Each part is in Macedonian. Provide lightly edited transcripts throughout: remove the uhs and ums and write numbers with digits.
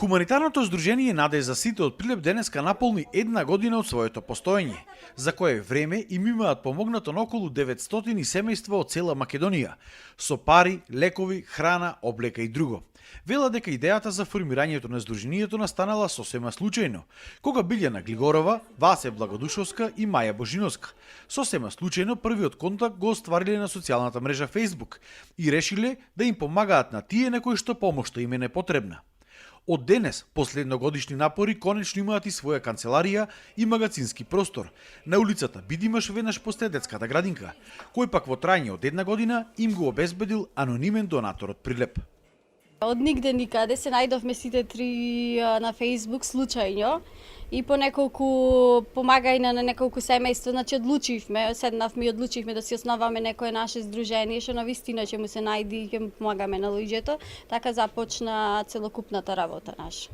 Хуманитарното здружение Надеж за сите од Прилеп денеска наполни една година од своето постоење, за кое време им имаат помогнато на околу 900 семејства од цела Македонија, со пари, лекови, храна, облека и друго. Вела дека идејата за формирањето на здруженијето настанала сосема случајно, кога Билјана Глигорова, Васе Благодушовска и Маја Божиновска. Сосема случајно првиот контакт го оствариле на социјалната мрежа Facebook и решиле да им помагаат на тие на кои што помошта им е непотребна. Од денес, последно годишни напори конечно имаат и своја канцеларија и магазински простор на улицата Бидимаш веднаш после детската градинка, кој пак во трајање од една година им го обезбедил анонимен донатор од Прилеп. Од нигде никаде се најдовме сите три на Facebook случајно и по неколку помагајна на неколку семејства, значи седнавме и одлучивме да си основаме некое наше здружение што навистина ќе му се најди и ќе му помагаме на луѓето, така започна целокупната работа наша.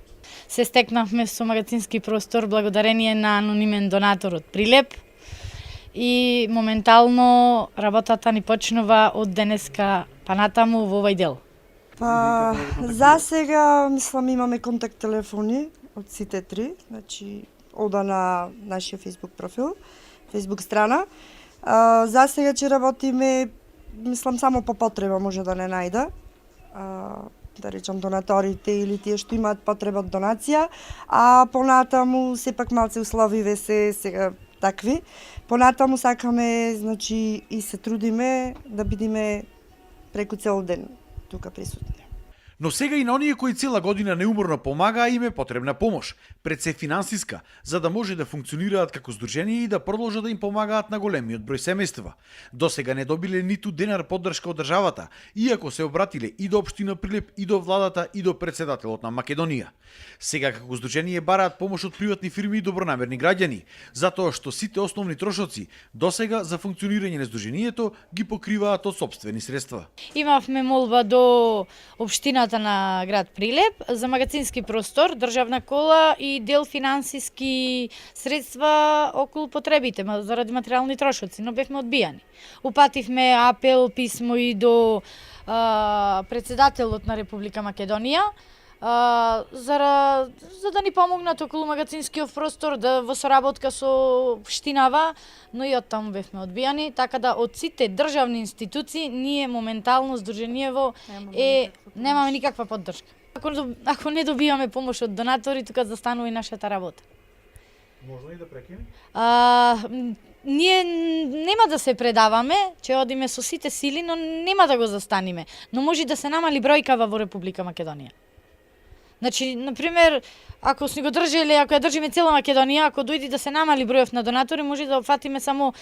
Се стекнавме со магазински простор благодарение на анонимен донатор од Прилеп и моментално работата ни почнува од денеска па натаму во овој дел. Па, за сега, мислам, имаме контакт телефони од сите три, значи, ода на нашиот Facebook профил, Facebook страна. За сега че работиме, мислам, само по потреба може да не најда, да речам донаторите или тие што имаат потреба од донација, а понатаму сепак малце условиве се сега такви. Понатаму сакаме, значи, и се трудиме да бидеме преку цел ден тука присутни. Но сега и на оние кои цела година неуморно помагаа им е потребна помош, пред се финансиска, за да може да функционираат како здружение и да продолжат да им помагаат на големиот број семејства. До сега не добиле ниту денар поддршка од државата, иако се обратиле и до општина Прилеп, и до владата, и до претседателот на Македонија. Сега како здружение бараат помош од приватни фирми и добронамерни граѓани, затоа што сите основни трошоци до сега за функционирање на здружението ги покриваат од сопствени средства. Имавме молба до општината на град Прилеп за магазински простор, државна кола и дел финансиски средства околу потребите заради материјални трошоци, но бевме одбијани. Упативме апел, писмо и до претседателот на Република Македонија за да ни помогнат околу магазинскиот простор, да во соработка со општинава, но и од таму бевме одбијани, така да од сите државни институции ние моментално здружениево немаме никаква поддршка. Ако не добиваме помош од донатори, тука застанува и нашата работа. Можно ли да прекине? Ние нема да се предаваме, ќе одиме со сите сили, но нема да го застаниме. Но може да се намали бројкава во Република Македонија. Значи, например, ако сни го држеле, ако ја држиме цела Македонија, ако дојде да се намали бројот на донатори, може да опфатиме само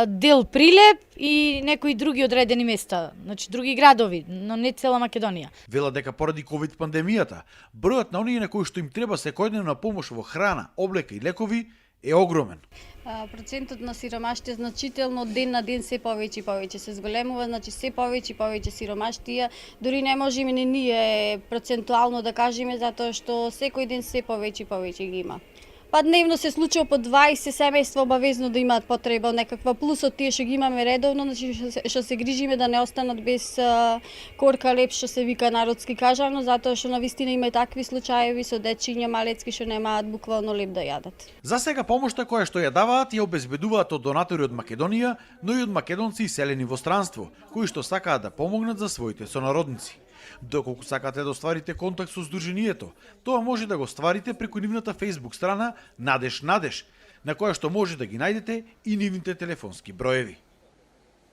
дел Прилеп и некои други одредени места, значи други градови, но не цела Македонија. Вела дека поради ковид пандемијата, бројот на оние на кои што им треба секојдневна помош во храна, облека и лекови е огромен. Процентот на сиромаштија значително ден на ден се повеќе и повеќе се зголемува, значи се повеќе и повеќе сиромаштија, дури не можеме ни ние процентуално да кажеме затоа што секој ден се повеќе и повеќе ги има. Па дневно се случува по 20 семејства обавезно да имаат потреба од некаква, плюс од тие што ги имаме редовно, значи што се грижиме да не останат без корка леп, што се вика народски кажано, затоа што навистина има и такви случаеви со дечиња малецки што немаат буквално леп да јадат. За сега помошта која што ја даваат ја обезбедуваат од донатори од Македонија, но и од македонци иселени во странство, кои што сакаат да помогнат за своите сонародници. Доколку сакате да остварите контакт со здруженијето, тоа може да го остварите преку нивната Facebook страна Надеж, на која што може да ги најдете и нивните телефонски броеви.